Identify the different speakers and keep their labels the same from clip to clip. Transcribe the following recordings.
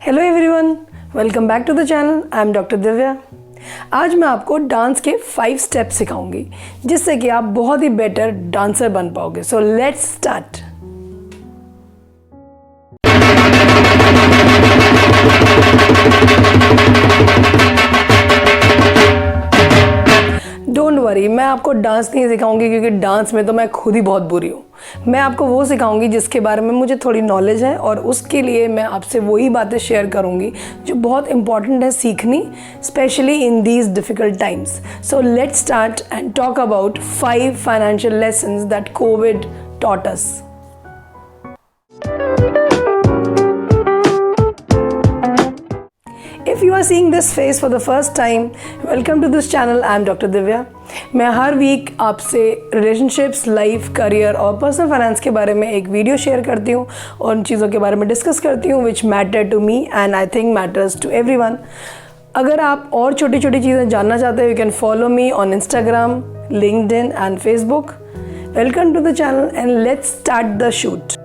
Speaker 1: Hello everyone, welcome back to the channel. I am doctor Divya. आज मैं आपको dance के 5 स्टेप्स सिखाऊंगी जिससे कि आप बहुत ही बेटर डांसर बन पाओगे। So let's start. Don't worry, मैं आपको डांस नहीं सिखाऊंगी क्योंकि डांस में तो मैं खुद ही बहुत बुरी हूँ। मैं आपको वो सिखाऊंगी जिसके बारे में मुझे थोड़ी नॉलेज है और उसके लिए मैं आपसे वही बातें शेयर करूंगी जो बहुत इंपॉर्टेंट है सीखनी, specially in these difficult times. So let's start and talk about 5 financial lessons that Covid taught us. If you are seeing this face for the first time, welcome to this channel. I am Dr. Divya. मैं हर week आपसे relationships, life, career और personal finance के बारे में एक video share करती हूँ और उन चीज़ों के बारे में डिस्कस करती हूँ which matter to me and I think matters to everyone. अगर आप और छोटी छोटी चीज़ें जानना चाहते हो, you can follow me on Instagram, LinkedIn and Facebook. Welcome to the channel and let's start the shoot.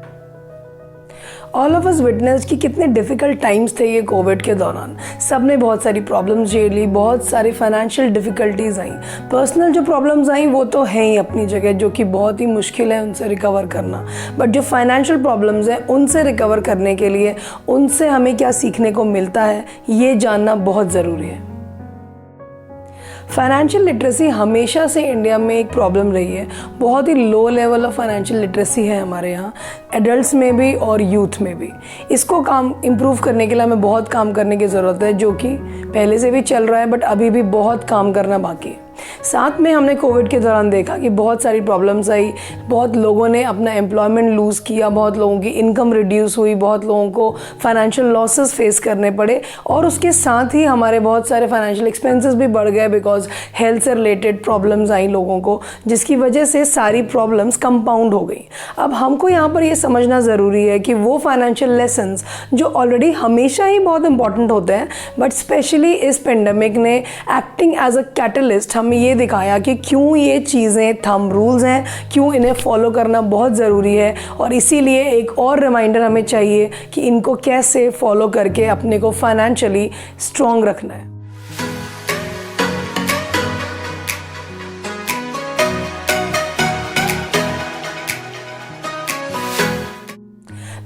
Speaker 1: All of us witness कि कितने डिफ़िकल्ट टाइम्स थे ये कोविड के दौरान। सब ने बहुत सारी प्रॉब्लम्स झेली, बहुत सारी फाइनेंशियल डिफ़िकल्टीज़ आई। पर्सनल जो प्रॉब्लम्स आई वो तो हैं ही अपनी जगह, जो कि बहुत ही मुश्किल है उनसे रिकवर करना। बट जो फाइनेंशियल प्रॉब्लम्स हैं उनसे रिकवर करने के लिए उनसे हमें क्या सीखने को मिलता है ये जानना बहुत ज़रूरी है। फाइनेंशियल लिटरेसी हमेशा से इंडिया में एक प्रॉब्लम रही है। बहुत ही low level of financial literacy है हमारे यहाँ, एडल्ट्स में भी और यूथ में भी। इसको काम इम्प्रूव करने के लिए हमें बहुत काम करने की ज़रूरत है, जो कि पहले से भी चल रहा है बट अभी भी बहुत काम करना बाकी है। साथ में हमने कोविड के दौरान देखा कि बहुत सारी प्रॉब्लम्स आई, बहुत लोगों ने अपना एम्प्लॉयमेंट लूज़ किया, बहुत लोगों की इनकम रिड्यूस हुई, बहुत लोगों को फाइनेंशियल लॉसेस फेस करने पड़े और उसके साथ ही हमारे बहुत सारे फाइनेंशियल एक्सपेंसेस भी बढ़ गए बिकॉज हेल्थ से रिलेटेड प्रॉब्लम्स आई लोगों को, जिसकी वजह से सारी प्रॉब्लम्स कंपाउंड हो गई। अब हमको यहाँ पर ये समझना ज़रूरी है कि वो फाइनेंशियल लेसन्स जो ऑलरेडी हमेशा ही बहुत इंपॉर्टेंट होते हैं बट स्पेशली इस पेंडेमिक ने एक्टिंग एज अ कैटलिस्ट हमें ये दिखाया कि क्यों ये चीज़ें थंब रूल्स हैं, क्यों इन्हें फॉलो करना बहुत ज़रूरी है और इसीलिए एक और रिमाइंडर हमें चाहिए कि इनको कैसे फॉलो करके अपने को फाइनेंशियली स्ट्रॉन्ग रखना है।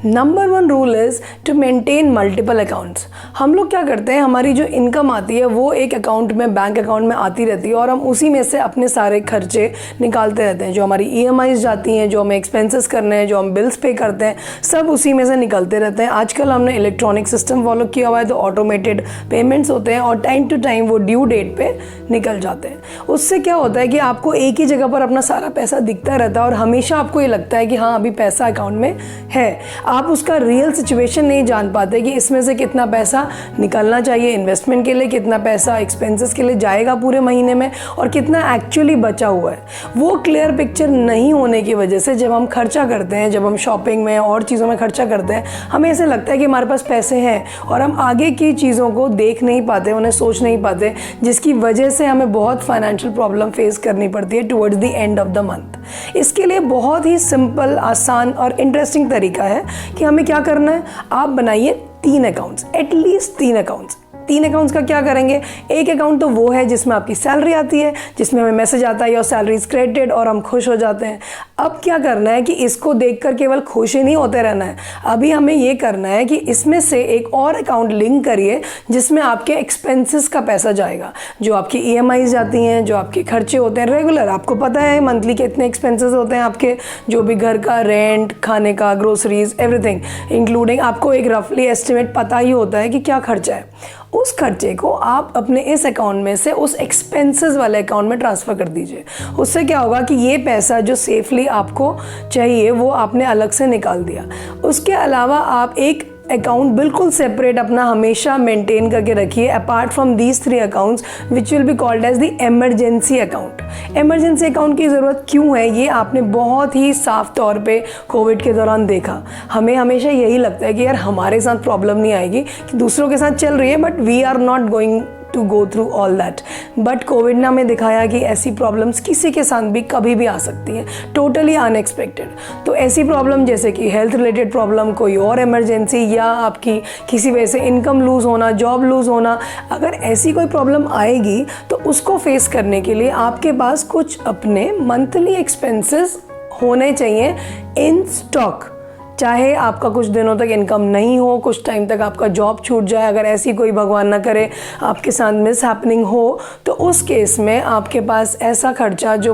Speaker 1: Number 1 rule is to maintain multiple accounts. हम लोग क्या करते हैं, हमारी जो इनकम आती है वो एक अकाउंट में, बैंक अकाउंट में आती रहती है और हम उसी में से अपने सारे खर्चे निकालते रहते हैं। जो हमारी EMIs जाती हैं, जो हमें एक्सपेंसेस करने हैं, जो हम बिल्स पे करते हैं, सब उसी में से निकलते रहते हैं। आजकल हमने इलेक्ट्रॉनिक सिस्टम फॉलो किया हुआ है तो ऑटोमेटेड पेमेंट्स होते हैं और टाइम टू टाइम वो ड्यू डेट पे निकल जाते हैं। उससे क्या होता है कि आपको एक ही जगह पर अपना सारा पैसा दिखता रहता है और हमेशा आपको ये लगता है कि हाँ अभी पैसा अकाउंट में है। आप उसका रियल सिचुएशन नहीं जान पाते कि इसमें से कितना पैसा निकलना चाहिए इन्वेस्टमेंट के लिए, कितना पैसा एक्सपेंसेस के लिए जाएगा पूरे महीने में और कितना एक्चुअली बचा हुआ है। वो क्लियर पिक्चर नहीं होने की वजह से जब हम खर्चा करते हैं, जब हम शॉपिंग में और चीज़ों में खर्चा करते हैं, हमें ऐसे लगता है कि हमारे पास पैसे हैं और हम आगे की चीज़ों को देख नहीं पाते, उन्हें सोच नहीं पाते, जिसकी वजह से हमें बहुत फाइनेंशियल प्रॉब्लम फेस करनी पड़ती है towards the end of the month. इसके लिए बहुत ही सिंपल, आसान और इंटरेस्टिंग तरीका है कि हमें क्या करना है। आप बनाइए 3 अकाउंट्स, एटलीस्ट 3 अकाउंट्स। 3 अकाउंट्स का क्या करेंगे, एक अकाउंट तो वो है जिसमें आपकी सैलरी आती है, जिसमें हमें मैसेज आता है योर सैलरी इज क्रेडिटेड और हम खुश हो जाते हैं। अब क्या करना है कि इसको देखकर केवल खुश ही नहीं होते रहना है, अभी हमें ये करना है कि इसमें से एक और अकाउंट लिंक करिए जिसमें आपके एक्सपेंसेस का पैसा जाएगा, जो आपकी EMIs जाती हैं, जो आपके खर्चे होते हैं रेगुलर। आपको पता है मंथली कितने एक्सपेंसेस होते हैं आपके, जो भी घर का रेंट, खाने का, ग्रोसरीज, एवरीथिंग इंक्लूडिंग, आपको एक रफली एस्टिमेट पता ही होता है कि क्या खर्चा है। उस खर्चे को आप अपने इस अकाउंट में से उस एक्सपेंसेस वाले अकाउंट में ट्रांसफ़र कर दीजिए। उससे क्या होगा कि ये पैसा जो सेफली आपको चाहिए वो आपने अलग से निकाल दिया। उसके अलावा आप एक अकाउंट बिल्कुल सेपरेट अपना हमेशा मेंटेन करके रखिए apart from these 3 accounts which will be called as the emergency account. Emergency account की ज़रूरत क्यों है ये आपने बहुत ही साफ तौर पे कोविड के दौरान देखा। हमें हमेशा यही लगता है कि यार हमारे साथ प्रॉब्लम नहीं आएगी, कि दूसरों के साथ चल रही है but we are not going to go through all that. But Covid ने हमें दिखाया कि ऐसी प्रॉब्लम्स किसी के साथ भी कभी भी आ सकती हैं, टोटली अनएक्सपेक्टेड। तो ऐसी प्रॉब्लम जैसे कि हेल्थ रिलेटेड प्रॉब्लम, कोई और इमरजेंसी, या आपकी किसी वजह से इनकम लूज़ होना, जॉब लूज़ होना, अगर ऐसी कोई प्रॉब्लम आएगी तो उसको फेस करने के लिए आपके पास कुछ अपने मंथली एक्सपेंसेस होने चाहिए इन स्टॉक। चाहे आपका कुछ दिनों तक इनकम नहीं हो, कुछ टाइम तक आपका जॉब छूट जाए, अगर ऐसी कोई भगवान ना करे आपके साथ मिस हैपनिंग हो, तो उस केस में आपके पास ऐसा खर्चा जो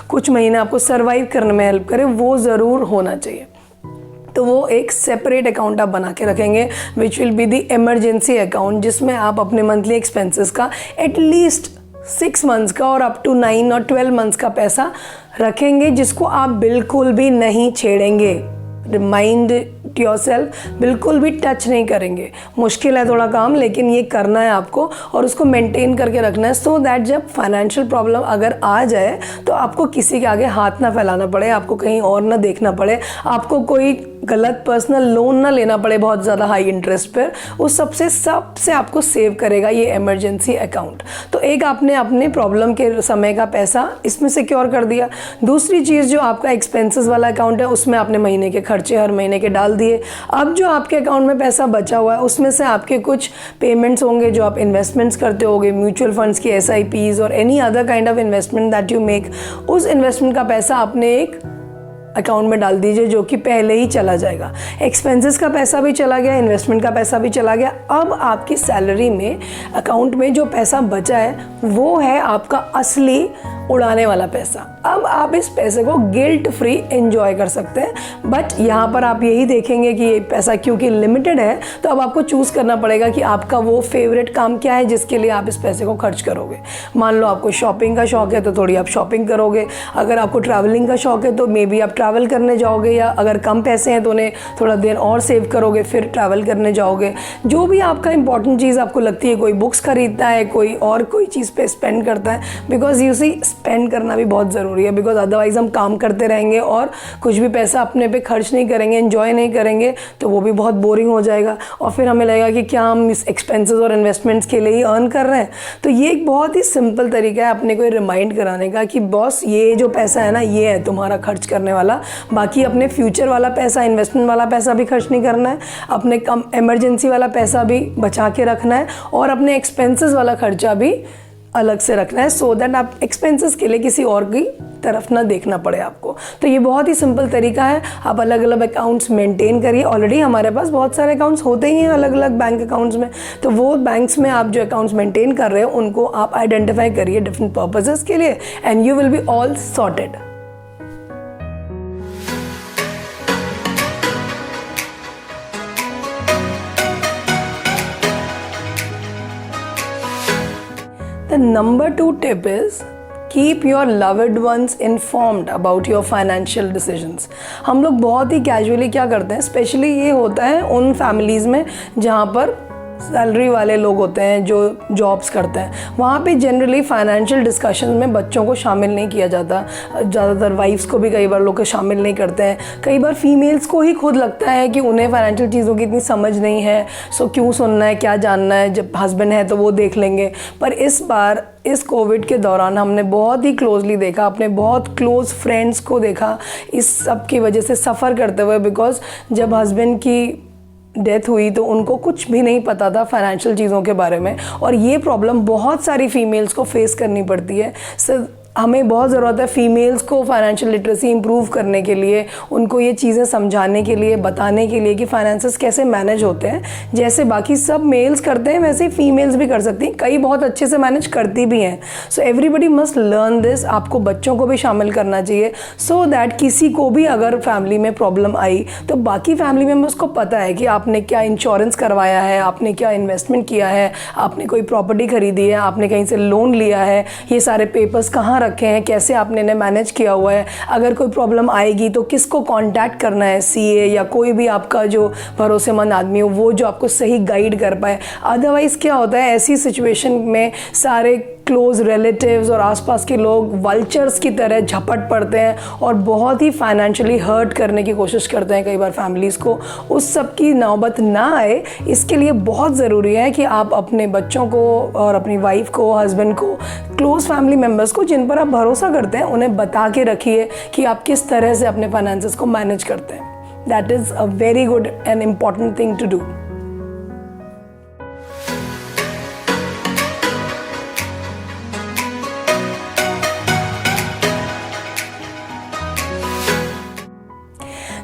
Speaker 1: कुछ महीने आपको सर्वाइव करने में हेल्प करे, वो ज़रूर होना चाहिए। तो वो एक सेपरेट अकाउंट आप बना के रखेंगे विच will be the emergency account, जिसमें आप अपने मंथली एक्सपेंसेस का एटलीस्ट 6 मंथ्स का और अप टू 9 और 12 मंथ्स का पैसा रखेंगे, जिसको आप बिल्कुल भी नहीं छेड़ेंगे। रिमाइंड योरसेल्फ, बिल्कुल भी टच नहीं करेंगे। मुश्किल है थोड़ा काम, लेकिन ये करना है आपको और उसको मेंटेन करके रखना है, सो दैट जब फाइनेंशियल प्रॉब्लम अगर आ जाए तो आपको किसी के आगे हाथ ना फैलाना पड़े, आपको कहीं और ना देखना पड़े, आपको कोई गलत पर्सनल लोन ना लेना पड़े बहुत ज़्यादा हाई इंटरेस्ट पर। उस सबसे आपको सेव करेगा ये इमरजेंसी अकाउंट। तो एक आपने अपने प्रॉब्लम के समय का पैसा इसमें सिक्योर कर दिया। दूसरी चीज़, जो आपका एक्सपेंसेस वाला अकाउंट है, उसमें आपने महीने के खर्चे हर महीने के डाल दिए। अब जो आपके अकाउंट में पैसा बचा हुआ है, उसमें से आपके कुछ पेमेंट्स होंगे जो आप इन्वेस्टमेंट्स करते होगे, म्यूचुअल फंड्स की, SIPs और any other kind of investment that you make. उस इन्वेस्टमेंट का पैसा आपने एक अकाउंट में डाल दीजिए जो कि पहले ही चला जाएगा। एक्सपेंसेस का पैसा भी चला गया, इन्वेस्टमेंट का पैसा भी चला गया। अब आपकी सैलरी में अकाउंट में जो पैसा बचा है वो है आपका असली उड़ाने वाला पैसा। अब आप इस पैसे को गिल्ट फ्री एंजॉय कर सकते हैं। बट यहाँ पर आप यही देखेंगे कि ये पैसा क्योंकि लिमिटेड है, तो अब आपको चूज़ करना पड़ेगा कि आपका वो फेवरेट काम क्या है जिसके लिए आप इस पैसे को खर्च करोगे। मान लो आपको शॉपिंग का शौक है तो थोड़ी आप शॉपिंग करोगे, अगर आपको ट्रैवलिंग का शौक है तो मे बी आप ट्रैवल करने जाओगे, या अगर कम पैसे हैं तो उन्हें थोड़ा देर और सेव करोगे, फिर ट्रैवल करने जाओगे। जो भी आपका इंपॉर्टेंट चीज़ आपको लगती है, कोई बुक्स खरीदता है, कोई और कोई चीज़ पे स्पेंड करता है, बिकॉज यू सी स्पेंड करना भी बहुत ज़रूरी है। बिकॉज अदरवाइज हम काम करते रहेंगे और कुछ भी पैसा अपने पे खर्च नहीं करेंगे, एंजॉय नहीं करेंगे, तो वो भी बहुत बोरिंग हो जाएगा और फिर हमें लगेगा कि क्या हम इस एक्सपेंसेस और इन्वेस्टमेंट्स के लिए ही अर्न कर रहे हैं। तो ये एक बहुत ही सिंपल तरीका है अपने को रिमाइंड कराने का कि बॉस, ये जो पैसा है ना, ये है तुम्हारा खर्च करने वाला। बाकी अपने फ्यूचर वाला पैसा, इन्वेस्टमेंट वाला पैसा भी खर्च नहीं करना है, अपने कम इमरजेंसी वाला पैसा भी बचा के रखना है और अपने एक्सपेंसेस वाला खर्चा भी अलग से रखना है, सो दैट आप एक्सपेंसेस के लिए किसी और की तरफ ना देखना पड़े आपको। तो ये बहुत ही सिंपल तरीका है। आप अलग अलग अकाउंट्स मेंटेन करिए। ऑलरेडी हमारे पास बहुत सारे अकाउंट्स होते ही हैं अलग अलग बैंक अकाउंट्स में, तो वो बैंक्स में आप जो अकाउंट्स मेंटेन कर रहे हो उनको आप आइडेंटिफाई करिए डिफरेंट पर्पसेस के लिए, and you will be all sorted. The number 2 tip is keep your loved ones informed about your financial decisions। हम लोग बहुत ही कैजुअली क्या करते हैं, स्पेशली ये होता है उन फैमिलीज़ में जहाँ पर सैलरी वाले लोग होते हैं, जो जॉब्स करते हैं, वहाँ पे जनरली फाइनेंशियल डिस्कशन में बच्चों को शामिल नहीं किया जाता। ज़्यादातर वाइफ्स को भी कई बार लोग शामिल नहीं करते हैं। कई बार फीमेल्स को ही खुद लगता है कि उन्हें फाइनेंशियल चीज़ों की इतनी समझ नहीं है, सो क्यों सुनना है, क्या जानना है, जब हस्बैंड है तो वो देख लेंगे। पर इस बार इस कोविड के दौरान हमने बहुत ही क्लोजली देखा, अपने बहुत क्लोज फ्रेंड्स को देखा इस सब की वजह से सफ़र करते हुए, बिकॉज जब हस्बैंड की डेथ हुई तो उनको कुछ भी नहीं पता था फाइनेंशियल चीज़ों के बारे में, और ये प्रॉब्लम बहुत सारी फीमेल्स को फेस करनी पड़ती है। हमें बहुत ज़रूरत है फीमेल्स को फाइनेंशियल लिटरेसी इंप्रूव करने के लिए, उनको ये चीज़ें समझाने के लिए, बताने के लिए कि फाइनेंसेस कैसे मैनेज होते हैं। जैसे बाकी सब मेल्स करते हैं वैसे फीमेल्स भी कर सकती हैं, कई बहुत अच्छे से मैनेज करती भी हैं। So everybody must learn this. आपको बच्चों को भी शामिल करना चाहिए, सो दैट किसी को भी अगर फैमिली में प्रॉब्लम आई तो बाकी फैमिली मेम्बर्स को पता है कि आपने क्या इंश्योरेंस करवाया है, आपने क्या इन्वेस्टमेंट किया है, आपने कोई प्रॉपर्टी खरीदी है, आपने कहीं से लोन लिया है, ये सारे पेपर्स कहाँ रखे हैं, कैसे आपने इन्हें मैनेज किया हुआ है, अगर कोई प्रॉब्लम आएगी तो किसको कांटेक्ट करना है, CA या कोई भी आपका जो भरोसेमंद आदमी हो, वो जो आपको सही गाइड कर पाए। अदरवाइज़ क्या होता है, ऐसी सिचुएशन में सारे क्लोज रिलेटिव्स और आसपास के लोग वल्चर्स की तरह झपट पड़ते हैं और बहुत ही फाइनेंशियली हर्ट करने की कोशिश करते हैं कई बार फैमिलीज़ को। उस सब की नौबत ना आए, इसके लिए बहुत ज़रूरी है कि आप अपने बच्चों को और अपनी वाइफ को, हस्बैंड को, क्लोज फैमिली मेम्बर्स को जिन पर आप भरोसा करते हैं, उन्हें बता के रखिए कि आप किस तरह से अपने फाइनेंसेस को मैनेज करते हैं। That is a very good and important thing to do.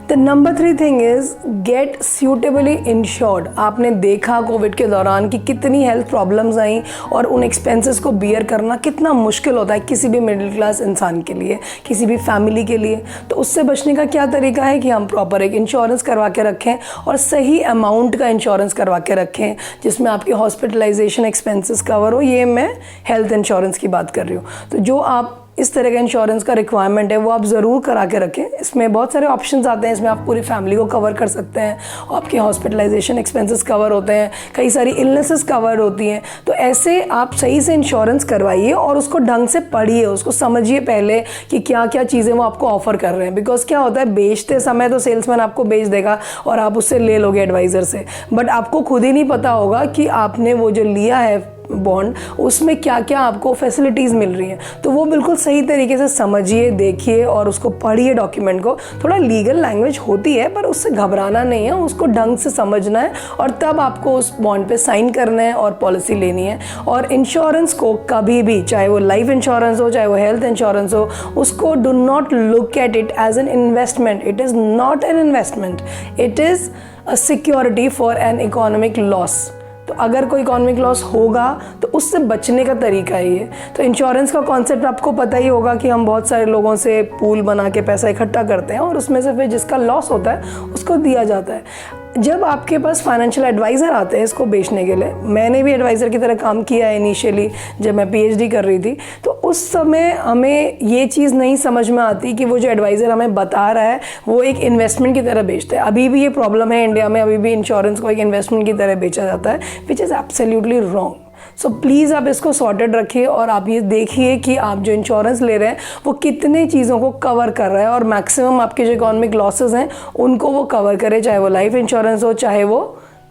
Speaker 1: The number 3 thing is get suitably insured. आपने देखा कोविड के दौरान कि कितनी हेल्थ प्रॉब्लम्स आई और उन एक्सपेंसेस को बियर करना कितना मुश्किल होता है किसी भी मिडिल क्लास इंसान के लिए, किसी भी फैमिली के लिए। तो उससे बचने का क्या तरीका है कि हम प्रॉपर एक इंश्योरेंस करवा के रखें और सही अमाउंट का इंश्योरेंस करवा के रखें जिसमें आपकी हॉस्पिटलाइजेशन एक्सपेंसेस कवर हो। ये मैं हेल्थ इंश्योरेंस की बात कर रही हूँ। तो जो आप इस तरह का इंश्योरेंस का रिक्वायरमेंट है वो आप ज़रूर करा के रखें। इसमें बहुत सारे ऑप्शंस आते हैं, इसमें आप पूरी फैमिली को कवर कर सकते हैं, आपके हॉस्पिटलाइजेशन एक्सपेंसेस कवर होते हैं, कई सारी इलनेसेस कवर होती हैं। तो ऐसे आप सही से इंश्योरेंस करवाइए और उसको ढंग से पढ़िए, उसको समझिए पहले कि क्या क्या चीज़ें वो आपको ऑफर कर रहे हैं। बिकॉज क्या होता है, बेचते समय तो सेल्समैन आपको बेच देगा और आप उससे ले लोगे एडवाइज़र से, बट आपको खुद ही नहीं पता होगा कि आपने वो जो लिया है बॉन्ड उसमें क्या क्या आपको फैसिलिटीज़ मिल रही हैं। तो वो बिल्कुल सही तरीके से समझिए, देखिए और उसको पढ़िए। डॉक्यूमेंट को थोड़ा लीगल लैंग्वेज होती है पर उससे घबराना नहीं है, उसको ढंग से समझना है और तब आपको उस बॉन्ड पे साइन करना है और पॉलिसी लेनी है। और इंश्योरेंस को कभी भी, चाहे वो लाइफ इंश्योरेंस हो चाहे वो हेल्थ इंश्योरेंस हो, उसको do not look at it as an investment. It is not an investment, it is a security for an economic loss. तो अगर कोई इकोनॉमिक लॉस होगा तो उससे बचने का तरीका ही है। तो इंश्योरेंस का कॉन्सेप्ट आपको पता ही होगा कि हम बहुत सारे लोगों से पूल बना के पैसा इकट्ठा करते हैं और उसमें से फिर जिसका लॉस होता है उसको दिया जाता है। जब आपके पास फाइनेंशियल एडवाइज़र आते हैं इसको बेचने के लिए, मैंने भी एडवाइज़र की तरह काम किया है इनिशियली जब मैं पीएचडी कर रही थी, तो उस समय हमें ये चीज़ नहीं समझ में आती कि वो जो एडवाइज़र हमें बता रहा है वो एक इन्वेस्टमेंट की तरह बेचता है। अभी भी ये प्रॉब्लम है इंडिया में, अभी भी इंश्योरेंस को एक इन्वेस्टमेंट की तरह बेचा जाता है, which is absolutely wrong. So please आप इसको सॉर्टेड रखिए और आप ये देखिए कि आप जो इंश्योरेंस ले रहे हैं वो कितने चीज़ों को कवर कर रहा है और मैक्सिमम आपके जो इकोनॉमिक लॉसेस हैं उनको वो कवर करे, चाहे वो लाइफ इंश्योरेंस हो, चाहे वो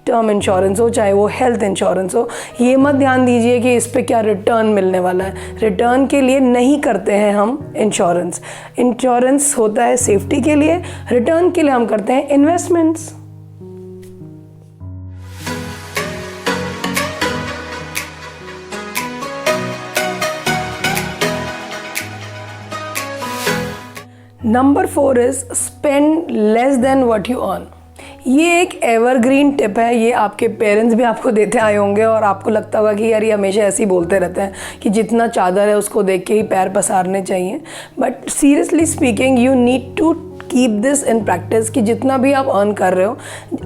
Speaker 1: टर्म इंश्योरेंस हो, चाहे वो हेल्थ इंश्योरेंस हो। ये मत ध्यान दीजिए कि इस पे क्या रिटर्न मिलने वाला है। रिटर्न के लिए नहीं करते हैं हम इंश्योरेंस। इंश्योरेंस होता है सेफ्टी के लिए, रिटर्न के लिए हम करते हैं investments. Number 4 is spend less than what you earn. ये एक एवरग्रीन टिप है, ये आपके पेरेंट्स भी आपको देते आए होंगे और आपको लगता होगा कि यार ये हमेशा ऐसे ही बोलते रहते हैं कि जितना चादर है उसको देख के ही पैर पसारने चाहिए। But seriously speaking you need to keep this in practice कि जितना भी आप अर्न कर रहे हो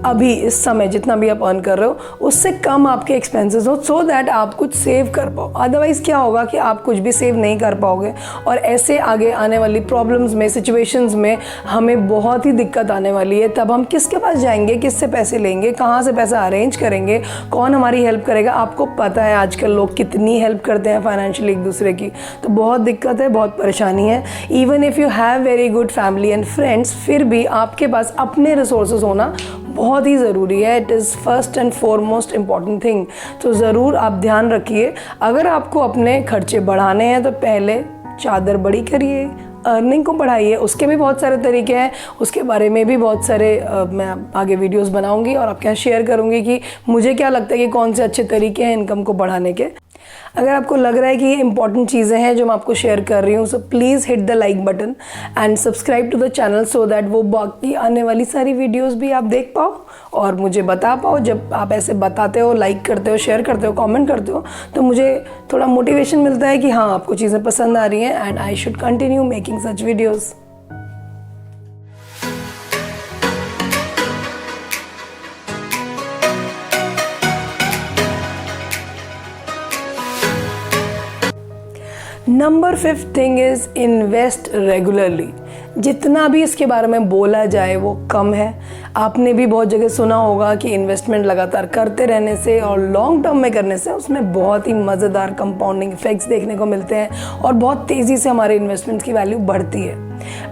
Speaker 1: अभी इस समय, जितना भी आप अर्न कर रहे हो उससे कम आपके एक्सपेंसेस हो, सो दैट आप कुछ सेव कर पाओ। अदरवाइज़ क्या होगा कि आप कुछ भी सेव नहीं कर पाओगे और ऐसे आगे आने वाली प्रॉब्लम्स में, सिचुएशंस में हमें बहुत ही दिक्कत आने वाली है। तब हम किसके पास जाएंगे, किससे पैसे लेंगे, कहाँ से पैसा अरेंज करेंगे, कौन हमारी हेल्प करेगा। आपको पता है आजकल लोग कितनी हेल्प करते हैं फाइनेंशियली एक दूसरे की, तो बहुत दिक्कत है, बहुत परेशानी है। Even if you have very good family and friends, फिर भी आपके पास अपने रिसोर्सेज होना बहुत ही ज़रूरी है। It is first and foremost important thing. तो ज़रूर आप ध्यान रखिए, अगर आपको अपने खर्चे बढ़ाने हैं तो पहले चादर बड़ी करिए, अर्निंग को बढ़ाइए। उसके भी बहुत सारे तरीके हैं, उसके बारे में भी बहुत सारे मैं आगे वीडियोस बनाऊंगी और आपके यहाँ शेयर करूंगी कि मुझे क्या लगता है कि कौन से अच्छे तरीके हैं इनकम को बढ़ाने के। अगर आपको लग रहा है कि ये इंपॉर्टेंट चीज़ें हैं जो मैं आपको शेयर कर रही हूँ, so please hit the like button and subscribe to the channel so that वो बाकी आने वाली सारी वीडियोस भी आप देख पाओ और मुझे बता पाओ। जब आप ऐसे बताते हो, लाइक करते हो, शेयर करते हो, कमेंट करते हो, तो मुझे थोड़ा मोटिवेशन मिलता है कि हाँ आपको चीज़ें पसंद आ रही हैं and I should continue making such videos. Number 5 thing is invest regularly. जितना भी इसके बारे में बोला जाए वो कम है। आपने भी बहुत जगह सुना होगा कि इन्वेस्टमेंट लगातार करते रहने से और लॉन्ग टर्म में करने से उसमें बहुत ही मज़ेदार कंपाउंडिंग इफेक्ट्स देखने को मिलते हैं और बहुत तेज़ी से हमारे इन्वेस्टमेंट्स की वैल्यू बढ़ती है।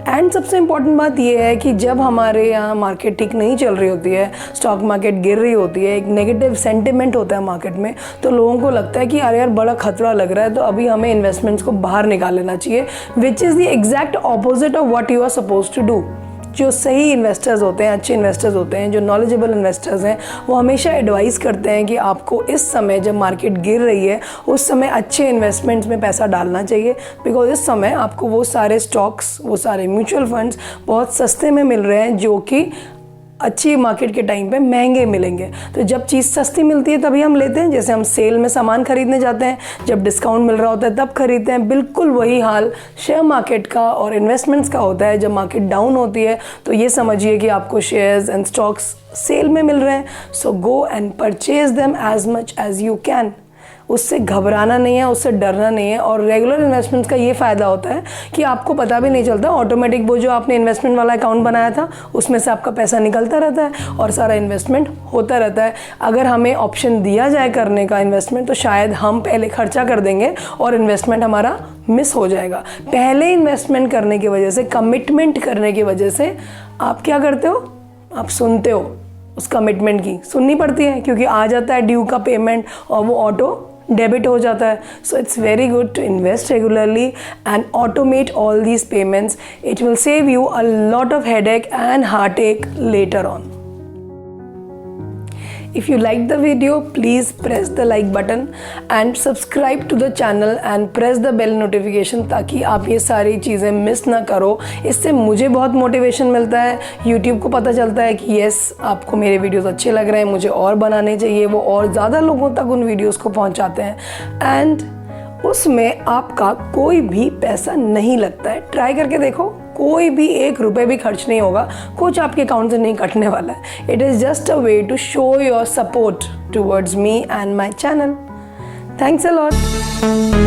Speaker 1: एंड सबसे इम्पॉर्टेंट बात यह है कि जब हमारे यहाँ मार्केट ठीक नहीं चल रही होती है, स्टॉक मार्केट गिर रही होती है, एक नेगेटिव सेंटिमेंट होता है मार्केट में, तो लोगों को लगता है कि अरे यार बड़ा खतरा लग रहा है, तो अभी हमें इन्वेस्टमेंट्स को बाहर निकाल लेना चाहिए, which is the exact opposite of what you are suppose to do. जो सही इन्वेस्टर्स होते हैं, अच्छे इन्वेस्टर्स होते हैं, जो नॉलेजेबल इन्वेस्टर्स हैं, वो हमेशा एडवाइस करते हैं कि आपको इस समय जब मार्केट गिर रही है उस समय अच्छे इन्वेस्टमेंट्स में पैसा डालना चाहिए, बिकॉज इस समय आपको वो सारे स्टॉक्स, वो सारे म्यूचुअल फंड्स बहुत सस्ते में मिल रहे हैं जो कि अच्छी मार्केट के टाइम पे महंगे मिलेंगे। तो जब चीज़ सस्ती मिलती है तभी हम लेते हैं, जैसे हम सेल में सामान खरीदने जाते हैं, जब डिस्काउंट मिल रहा होता है तब खरीदते हैं। बिल्कुल वही हाल शेयर मार्केट का और इन्वेस्टमेंट्स का होता है। जब मार्केट डाउन होती है तो ये समझिए कि आपको शेयर्स एंड स्टॉक्स सेल में मिल रहे हैं, so go and purchase them as much as you can. उससे घबराना नहीं है, उससे डरना नहीं है। और रेगुलर इन्वेस्टमेंट्स का ये फ़ायदा होता है कि आपको पता भी नहीं चलता, ऑटोमेटिक वो जो आपने इन्वेस्टमेंट वाला अकाउंट बनाया था उसमें से आपका पैसा निकलता रहता है और सारा इन्वेस्टमेंट होता रहता है। अगर हमें ऑप्शन दिया जाए करने का इन्वेस्टमेंट तो शायद हम पहले खर्चा कर देंगे और इन्वेस्टमेंट हमारा मिस हो जाएगा। पहले इन्वेस्टमेंट करने की वजह से, कमिटमेंट करने की वजह से आप क्या करते हो, आप सुनते हो, उस कमिटमेंट की सुननी पड़ती है क्योंकि आ जाता है ड्यू का पेमेंट और वो ऑटो डेबिट हो जाता है। So it's very good to invest regularly and automate all these payments. It will save you a lot of headache and heartache later on. If you like the video, please press the like button and subscribe to the channel and press the bell notification ताकि आप ये सारी चीज़ें miss ना करो। इससे मुझे बहुत मोटिवेशन मिलता है, YouTube को पता चलता है कि यस आपको मेरे वीडियोस अच्छे लग रहे हैं, मुझे और बनाने चाहिए, वो और ज़्यादा लोगों तक उन वीडियोस को पहुंचाते हैं एंड उसमें आपका कोई भी पैसा नहीं लगता है। ट्राई करके देखो, कोई भी 1 रुपये भी खर्च नहीं होगा, कुछ आपके अकाउंट से नहीं कटने वाला है। It is just a way to show your support towards me and my channel. Thanks a lot.